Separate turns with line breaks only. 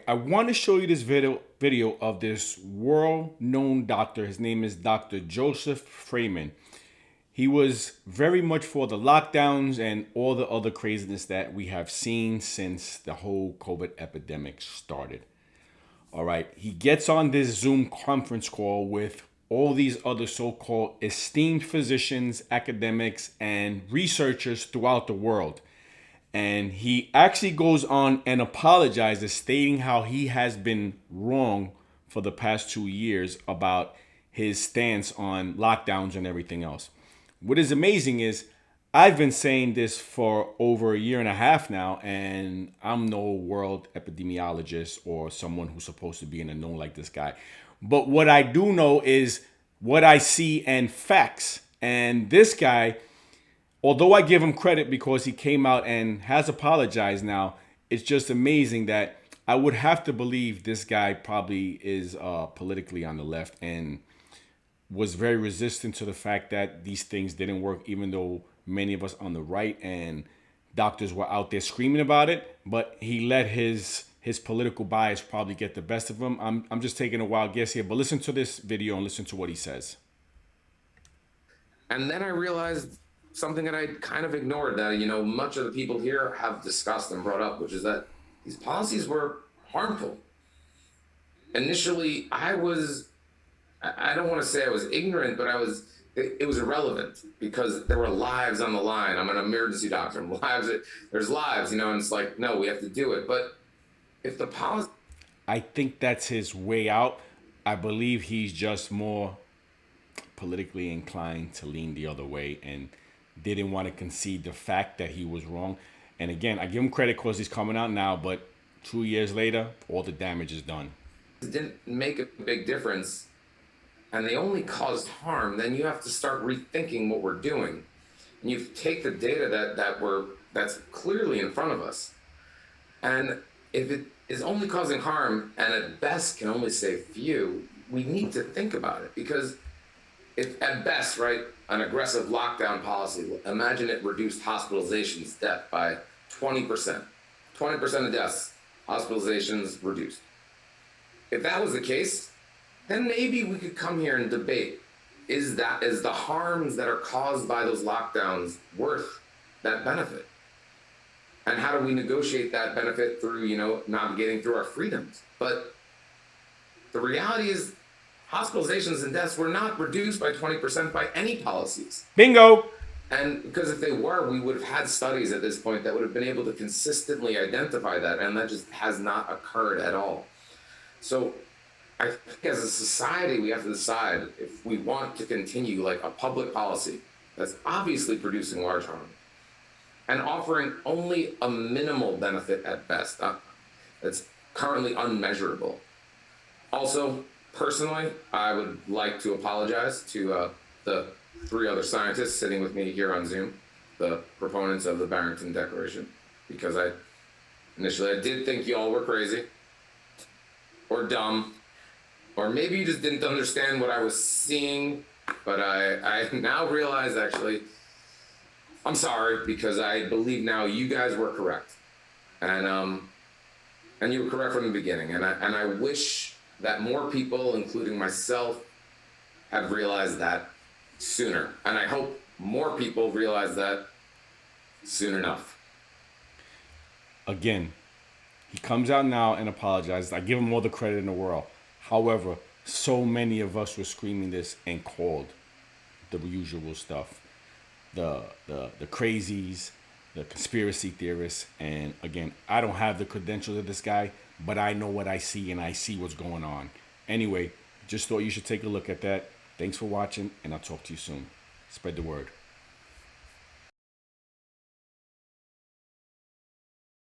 I want to show you this video of this world-known doctor. His name is Dr. Joseph Fraiman. He was very much for the lockdowns and all the other craziness that we have seen since the whole COVID epidemic started. All right, he gets on this Zoom conference call with all these other so-called esteemed physicians, academics, and researchers throughout the world. And he actually goes on and apologizes, stating how he has been wrong for the past 2 years about his stance on lockdowns and everything else. What is amazing is I've been saying this for over a year and a half now, and I'm no world epidemiologist or someone who's supposed to be in the know like this guy. But what I do know is what I see and facts. And this guy, although I give him credit because he came out and has apologized now, it's just amazing that I would have to believe this guy probably is politically on the left and was very resistant to the fact that these things didn't work, even though many of us on the right and doctors were out there screaming about it. But he let his political bias probably get the best of him. I'm just taking a wild guess here, but listen to this video and listen to what he says.
And then I realized something that I kind of ignored, that, much of the people here have discussed and brought up, which is that these policies were harmful. Initially, I don't want to say I was ignorant, but it was irrelevant because there were lives on the line. I'm an emergency doctor. There's lives, and it's like, no, we have to do it. But if the policy...
I think that's his way out. I believe he's just more politically inclined to lean the other way and didn't want to concede the fact that he was wrong. And again, I give him credit because he's coming out now, but 2 years later, all the damage is done.
It didn't make a big difference, and they only caused harm. Then you have to start rethinking what we're doing. And you take the data that's clearly in front of us. And if it is only causing harm and at best can only save few, we need to think about it. Because if at best, right, an aggressive lockdown policy, imagine it reduced hospitalizations, death by 20%. 20% of deaths, hospitalizations reduced. If that was the case, then maybe we could come here and debate, is the harms that are caused by those lockdowns worth that benefit? And how do we negotiate that benefit through, navigating through our freedoms? But the reality is hospitalizations and deaths were not reduced by 20% by any policies.
Bingo!
And because if they were, we would have had studies at this point that would have been able to consistently identify that, and that just has not occurred at all. So I think as a society, we have to decide if we want to continue like a public policy that's obviously producing large harm and offering only a minimal benefit at best, that's currently unmeasurable. Also, personally, I would like to apologize to the 3 other scientists sitting with me here on Zoom, the proponents of the Barrington Declaration, because initially I did think you all were crazy or dumb, or maybe you just didn't understand what I was seeing, but I now realize, actually, I'm sorry, because I believe now you guys were correct. And you were correct from the beginning. And I wish that more people, including myself, have realized that sooner. And I hope more people realize that soon enough.
Again, he comes out now and apologizes. I give him all the credit in the world. However, so many of us were screaming this and called the usual stuff. The crazies, the conspiracy theorists. And again, I don't have the credentials of this guy, but I know what I see and I see what's going on. Anyway, just thought you should take a look at that. Thanks for watching, and I'll talk to you soon. Spread the word.